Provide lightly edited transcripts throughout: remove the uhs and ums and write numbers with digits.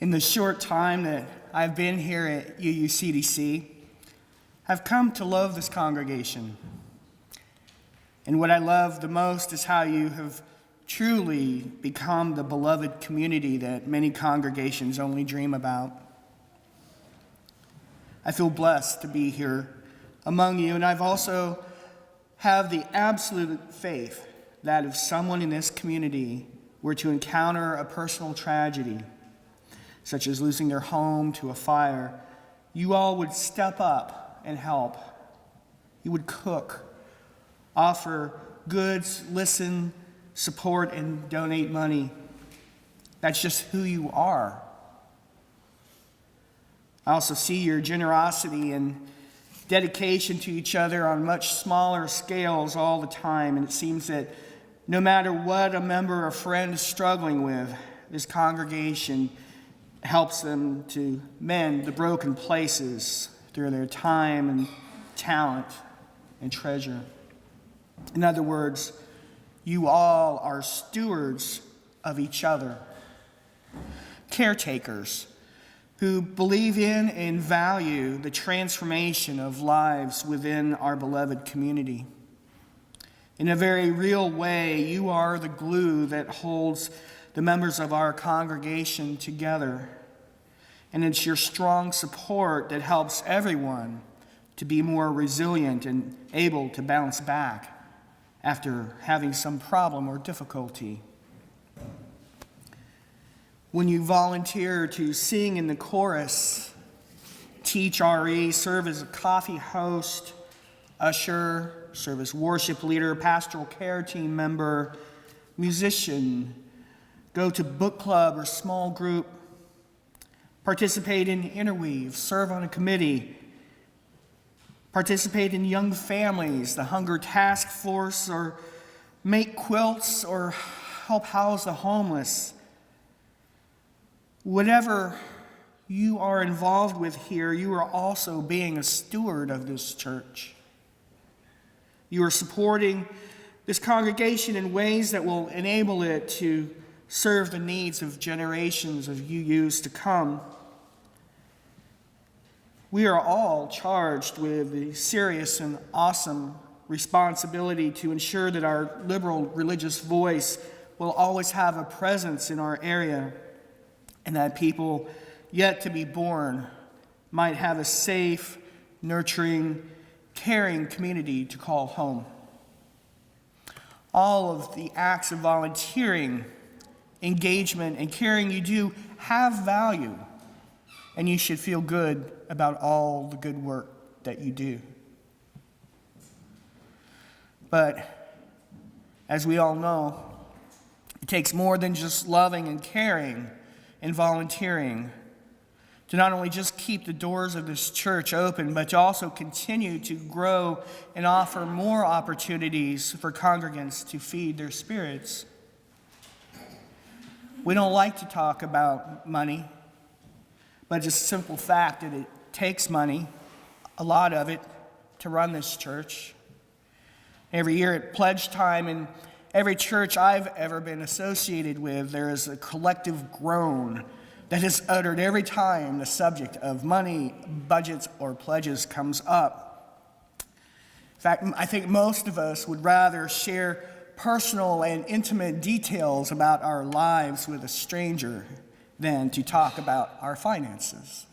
In the short time that I've been here at UUCDC, I've come to love this congregation. And what I love the most is how you have truly become the beloved community that many congregations only dream about. I feel blessed to be here among you, and I've also have the absolute faith that if someone in this community were to encounter a personal tragedy, such as losing their home to a fire, you all would step up and help. You would cook, offer goods, listen, support, and donate money. That's just who you are. I also see your generosity and dedication to each other on much smaller scales all the time, and it seems that no matter what a member or friend is struggling with, this congregation helps them to mend the broken places through their time and talent and treasure. In other words, you all are stewards of each other, caretakers who believe in and value the transformation of lives within our beloved community. In a very real way, you are the glue that holds the members of our congregation together. And it's your strong support that helps everyone to be more resilient and able to bounce back after having some problem or difficulty. When you volunteer to sing in the chorus, teach RE, serve as a coffee host, usher, serve as worship leader, pastoral care team member, musician, go to book club or small group, participate in interweave, serve on a committee, participate in young families, the hunger task force, or make quilts or help house the homeless. Whatever you are involved with here, you are also being a steward of this church. You are supporting this congregation in ways that will enable it to serve the needs of generations of UUs to come. We are all charged with the serious and awesome responsibility to ensure that our liberal religious voice will always have a presence in our area, and that people yet to be born might have a safe, nurturing, caring community to call home. All of the acts of volunteering, engagement, and caring you do have value, and you should feel good about all the good work that you do. But as we all know, it takes more than just loving and caring and volunteering to not only just keep the doors of this church open, but to also continue to grow and offer more opportunities for congregants to feed their spirits. We don't like to talk about money, but it's a simple fact that it takes money, a lot of it, to run this church. Every year at pledge time in every church I've ever been associated with, there is a collective groan that is uttered every time the subject of money, budgets, or pledges comes up. In fact, I think most of us would rather share personal and intimate details about our lives with a stranger than to talk about our finances.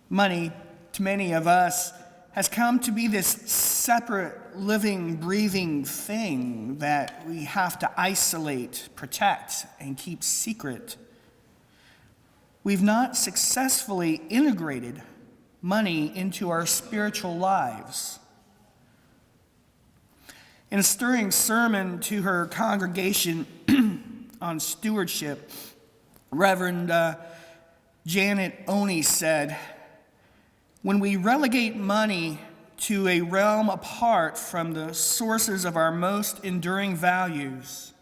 Money, to many of us, has come to be this separate, living, breathing thing that we have to isolate, protect, and keep secret. We've not successfully integrated money into our spiritual lives. In a stirring sermon to her congregation on stewardship, Reverend Janet Oney said, "When we relegate money to a realm apart from the sources of our most enduring values,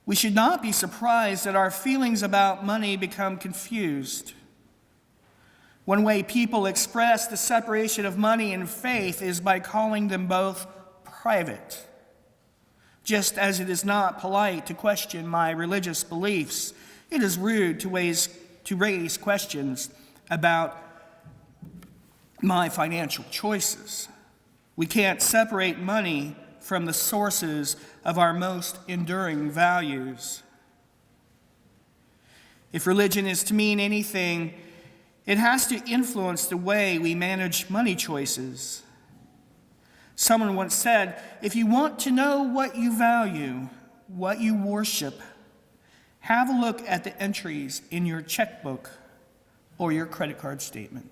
we should not be surprised that our feelings about money become confused. One way people express the separation of money and faith is by calling them both private, just as it is not polite to question my religious beliefs It is rude to raise questions about my financial choices. We can't separate money from the sources of our most enduring values. If religion is to mean anything, it has to influence the way we manage money choices. Someone once said, if you want to know what you value, what you worship, have a look at the entries in your checkbook or your credit card statement.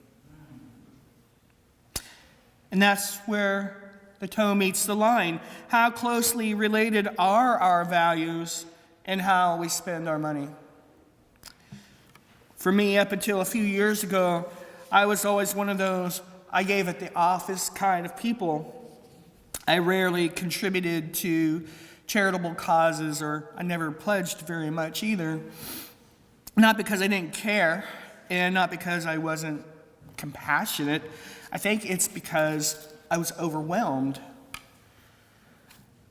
And that's where the toe meets the line. How closely related are our values and how we spend our money? For me, up until a few years ago, I was always one of those I gave at the office kind of people. I rarely contributed to charitable causes, or I never pledged very much either. Not because I didn't care, and not because I wasn't compassionate. I think it's because I was overwhelmed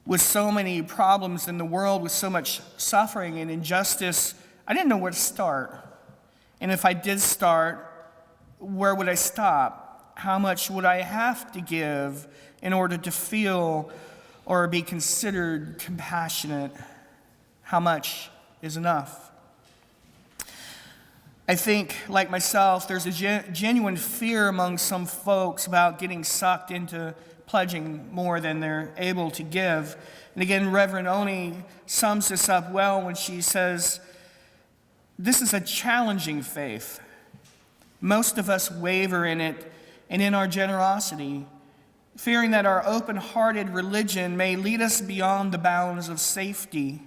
with so many problems in the world, with so much suffering and injustice. I didn't know where to start. And if I did start, where would I stop? How much would I have to give in order to feel or be considered compassionate? How much is enough? I think, like myself, there's a genuine fear among some folks about getting sucked into pledging more than they're able to give. And again, Reverend Oni sums this up well when she says, this is a challenging faith. Most of us waver in it and in our generosity, fearing that our open-hearted religion may lead us beyond the bounds of safety,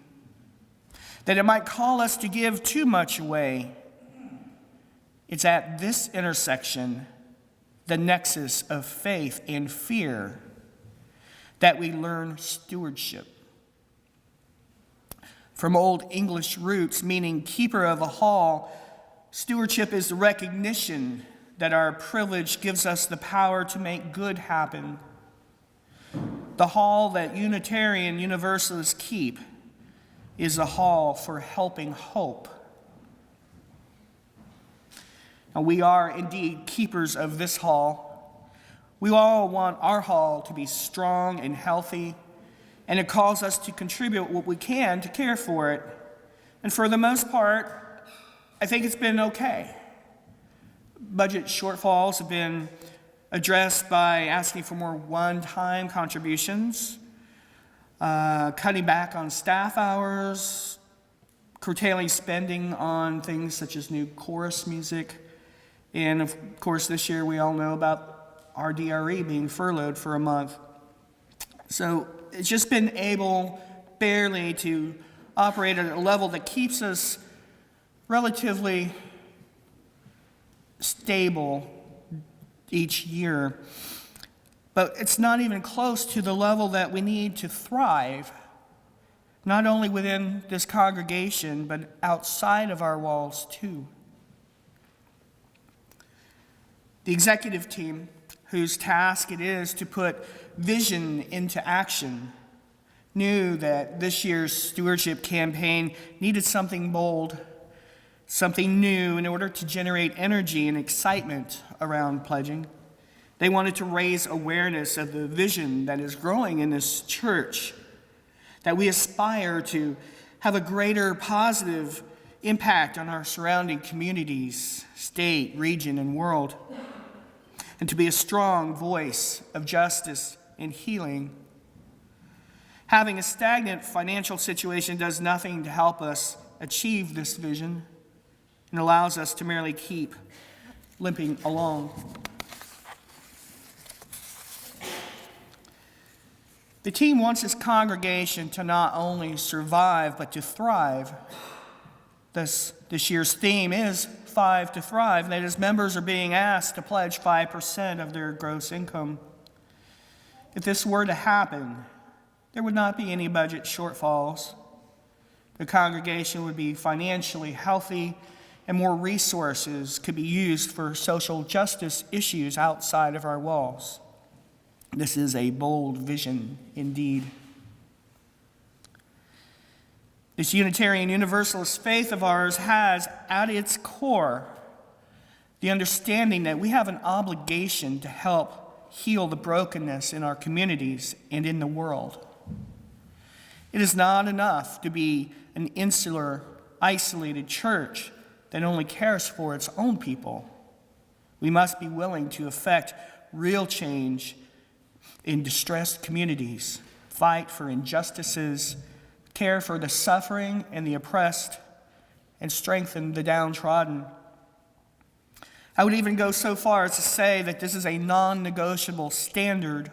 that it might call us to give too much away. It's at this intersection, the nexus of faith and fear, that we learn stewardship. From Old English roots, meaning keeper of a hall, stewardship is the recognition that our privilege gives us the power to make good happen. The hall that Unitarian Universalists keep is a hall for helping hope. Now, we are indeed keepers of this hall. We all want our hall to be strong and healthy, and it calls us to contribute what we can to care for it. And for the most part, I think it's been okay. Budget shortfalls have been addressed by asking for more one-time contributions, cutting back on staff hours, curtailing spending on things such as new chorus music, and of course this year we all know about our DRE being furloughed for a month. So it's just been able barely to operate at a level that keeps us relatively stable each year. But it's not even close to the level that we need to thrive, not only within this congregation, but outside of our walls too. The executive team, whose task it is to put vision into action, knew that this year's stewardship campaign needed something bold, something new in order to generate energy and excitement around pledging. They wanted to raise awareness of the vision that is growing in this church, that we aspire to have a greater positive impact on our surrounding communities, state, region, and world, and to be a strong voice of justice and healing. Having a stagnant financial situation does nothing to help us achieve this vision and allows us to merely keep limping along. The team wants its congregation to not only survive, but to thrive. This year's theme is 5 to Thrive, that is, members are being asked to pledge 5% of their gross income. If this were to happen, there would not be any budget shortfalls. The congregation would be financially healthy, and more resources could be used for social justice issues outside of our walls. This is a bold vision indeed. This Unitarian Universalist faith of ours has at its core the understanding that we have an obligation to help heal the brokenness in our communities and in the world. It is not enough to be an insular, isolated church that only cares for its own people. We must be willing to effect real change in distressed communities, fight for injustices, care for the suffering and the oppressed, and strengthen the downtrodden. I would even go so far as to say that this is a non-negotiable standard.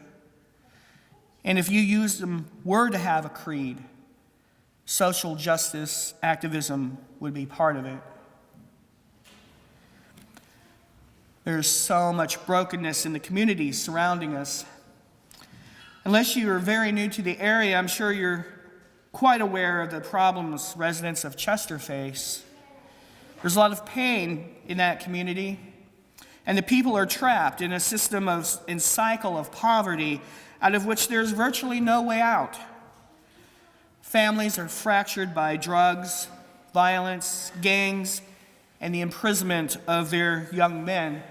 And if UUism were to have a creed, social justice activism would be part of it. There's so much brokenness in the communities surrounding us. Unless you are very new to the area, I'm sure you're quite aware of the problems residents of Chester face. There's a lot of pain in that community, and the people are trapped in a system and cycle of poverty out of which there's virtually no way out. Families are fractured by drugs, violence, gangs, and the imprisonment of their young men.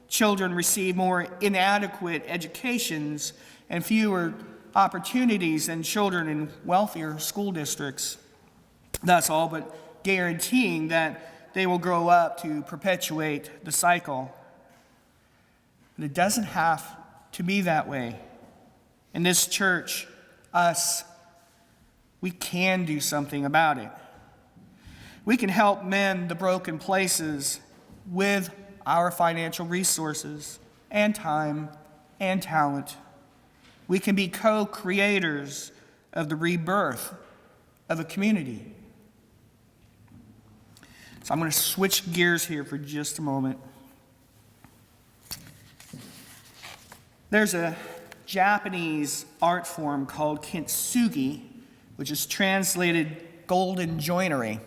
Children receive more inadequate educations and fewer opportunities than children in wealthier school districts. That's all but guaranteeing that they will grow up to perpetuate the cycle. But it doesn't have to be that way. In this church, we can do something about it. We can help mend the broken places with our financial resources and time and talent. We can be co-creators of the rebirth of a community. So I'm going to switch gears here for just a moment. There's a Japanese art form called kintsugi, which is translated golden joinery,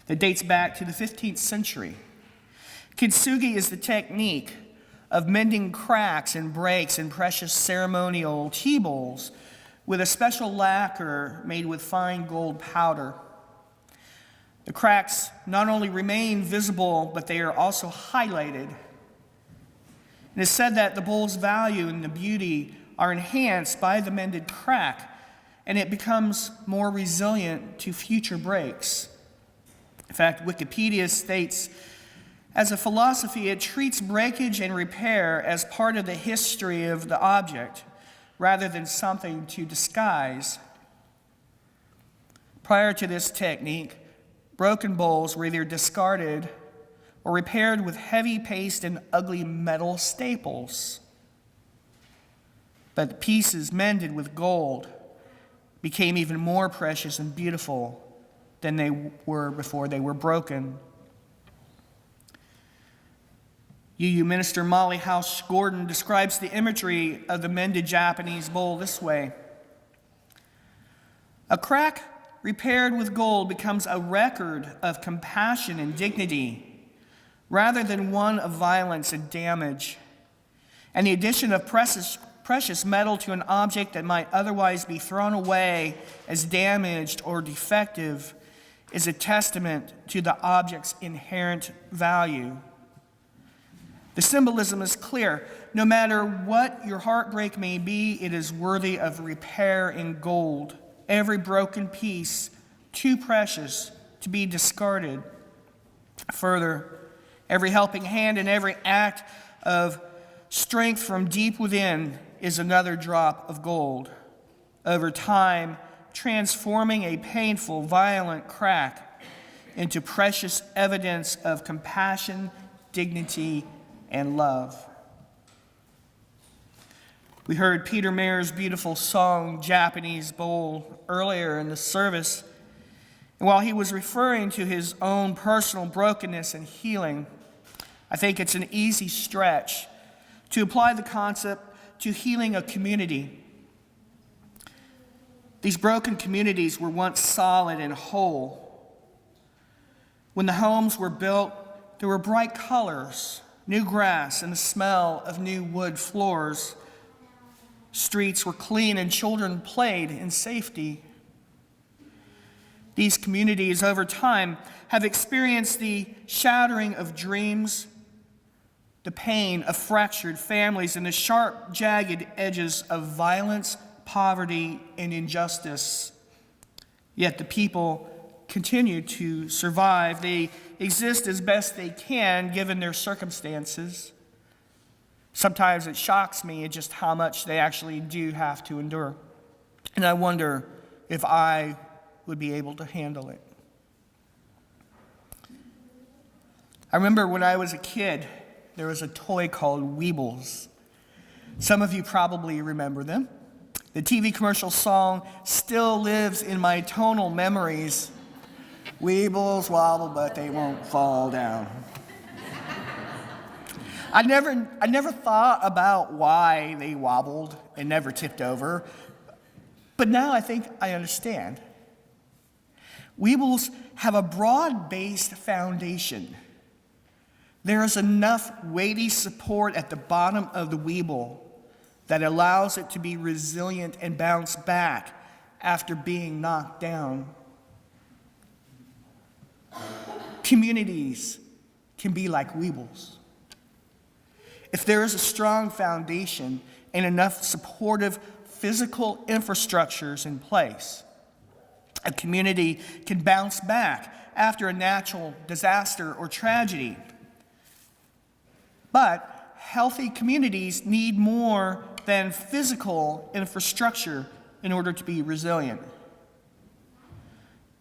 that dates back to the 15th century. Kintsugi is the technique of mending cracks and breaks in precious ceremonial tea bowls with a special lacquer made with fine gold powder. The cracks not only remain visible, but they are also highlighted. It is said that the bowl's value and the beauty are enhanced by the mended crack, and it becomes more resilient to future breaks. In fact, Wikipedia states, as a philosophy, it treats breakage and repair as part of the history of the object, rather than something to disguise. Prior to this technique, broken bowls were either discarded or repaired with heavy paste and ugly metal staples. But the pieces mended with gold became even more precious and beautiful than they were before they were broken. UU minister Molly House Gordon describes the imagery of the mended Japanese bowl this way. A crack repaired with gold becomes a record of compassion and dignity, rather than one of violence and damage. And the addition of precious metal to an object that might otherwise be thrown away as damaged or defective is a testament to the object's inherent value. The symbolism is clear. No matter what your heartbreak may be, it is worthy of repair in gold. Every broken piece, too precious to be discarded. Further, every helping hand and every act of strength from deep within is another drop of gold. Over time, transforming a painful, violent crack into precious evidence of compassion, dignity, and love. We heard Peter Mayer's beautiful song, Japanese Bowl, earlier in the service. And while he was referring to his own personal brokenness and healing, I think it's an easy stretch to apply the concept to healing a community. These broken communities were once solid and whole. When the homes were built, there were bright colors, new grass, and the smell of new wood floors. Streets were clean and children played in safety. These communities over time have experienced the shattering of dreams, the pain of fractured families, and the sharp, jagged edges of violence, poverty, and injustice. Yet the people continue to survive. They exist as best they can given their circumstances. Sometimes it shocks me at just how much they actually do have to endure. And I wonder if I would be able to handle it. I remember when I was a kid, there was a toy called Weebles. Some of you probably remember them. The TV commercial song still lives in my tonal memories. Weebles wobble, but they won't fall down. I never thought about why they wobbled and never tipped over, but now I think I understand. Weebles have a broad-based foundation. There is enough weighty support at the bottom of the Weeble that allows it to be resilient and bounce back after being knocked down. Communities can be like Weebles. If there is a strong foundation and enough supportive physical infrastructures in place, a community can bounce back after a natural disaster or tragedy. But healthy communities need more than physical infrastructure in order to be resilient.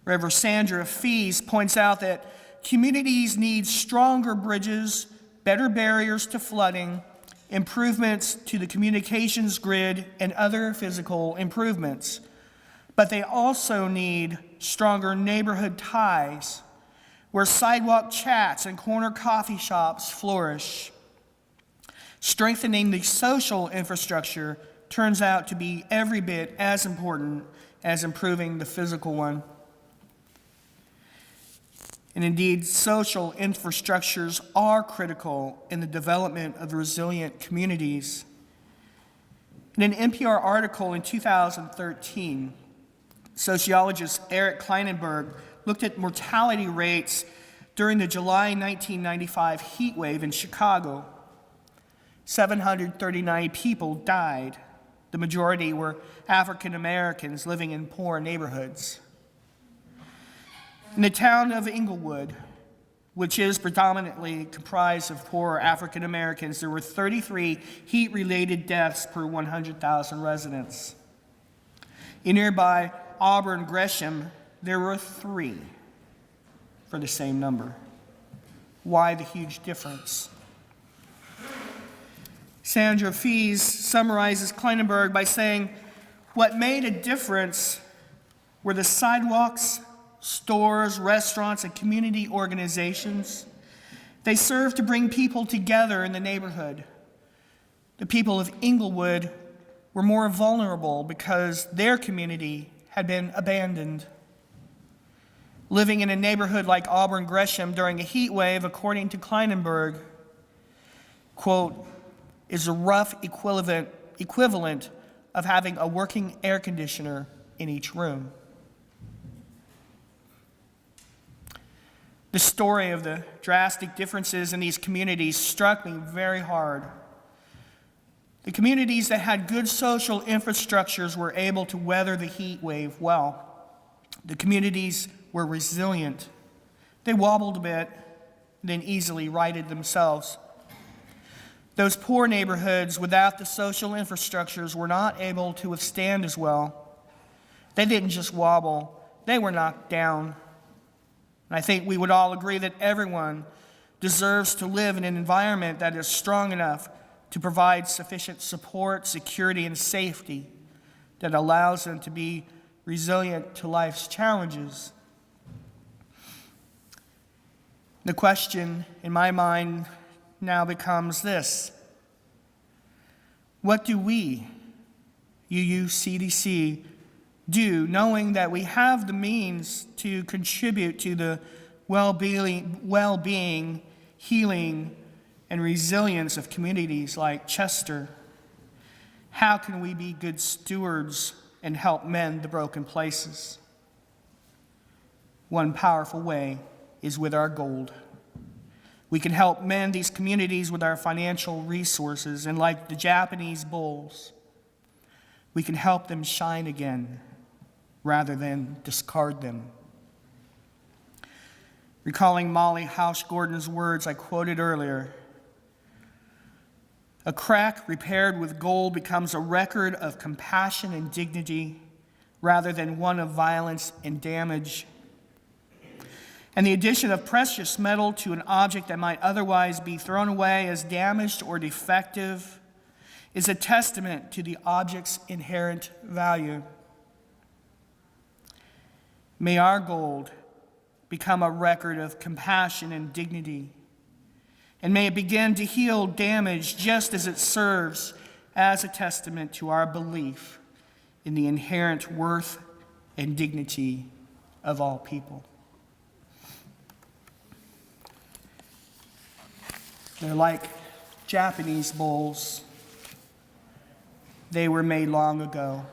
Reverend Sandra Fees points out that communities need stronger bridges, better barriers to flooding, improvements to the communications grid, and other physical improvements. But they also need stronger neighborhood ties where sidewalk chats and corner coffee shops flourish. Strengthening the social infrastructure turns out to be every bit as important as improving the physical one. And indeed, social infrastructures are critical in the development of resilient communities. In an NPR article in 2013, sociologist Eric Kleinenberg looked at mortality rates during the July 1995 heat wave in Chicago. 739 people died. The majority were African Americans living in poor neighborhoods. In the town of Inglewood, which is predominantly comprised of poor African Americans, there were 33 heat-related deaths per 100,000 residents. In nearby Auburn Gresham, there were 3 for the same number. Why the huge difference? Sandra Fees summarizes Kleinenberg by saying, what made a difference were the sidewalks, stores, restaurants, and community organizations. They served to bring people together in the neighborhood. The people of Inglewood were more vulnerable because their community had been abandoned. Living in a neighborhood like Auburn Gresham during a heat wave, according to Kleinenberg, quote, is a rough equivalent of having a working air conditioner in each room. The story of the drastic differences in these communities struck me very hard. The communities that had good social infrastructures were able to weather the heat wave well. The communities were resilient. They wobbled a bit, then easily righted themselves. Those poor neighborhoods without the social infrastructures were not able to withstand as well. They didn't just wobble, they were knocked down. And I think we would all agree that everyone deserves to live in an environment that is strong enough to provide sufficient support, security, and safety that allows them to be resilient to life's challenges. The question in my mind now becomes this: what do we, UUCDC, do, knowing that we have the means to contribute to the well-being, healing, and resilience of communities like Chester? How can we be good stewards and help mend the broken places? One powerful way is with our gold. We can help mend these communities with our financial resources, and like the Japanese bowls, we can help them shine again rather than discard them. Recalling Molly House Gordon's words I quoted earlier, a crack repaired with gold becomes a record of compassion and dignity rather than one of violence and damage. And the addition of precious metal to an object that might otherwise be thrown away as damaged or defective is a testament to the object's inherent value. May our gold become a record of compassion and dignity, and may it begin to heal damage just as it serves as a testament to our belief in the inherent worth and dignity of all people. They're like Japanese bowls. They were made long ago.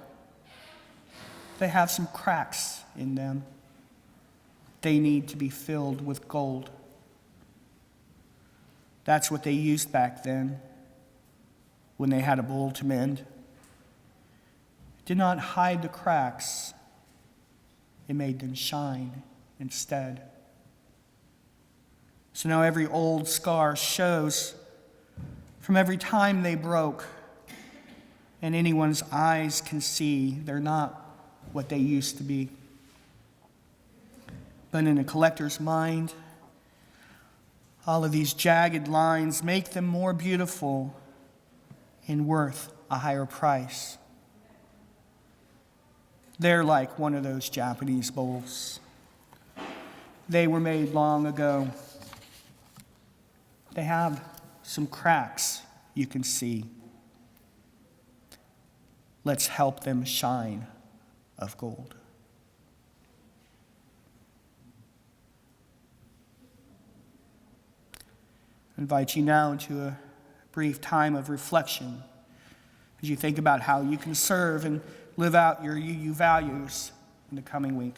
They have some cracks in them. They need to be filled with gold. That's what they used back then when they had a bowl to mend. It did not hide the cracks. It made them shine instead. So now every old scar shows from every time they broke, and anyone's eyes can see they're not what they used to be. But in a collector's mind, all of these jagged lines make them more beautiful and worth a higher price. They're like one of those Japanese bowls. They were made long ago. They have some cracks you can see. Let's help them shine of gold. I invite you now into a brief time of reflection as you think about how you can serve and live out your UU values in the coming week.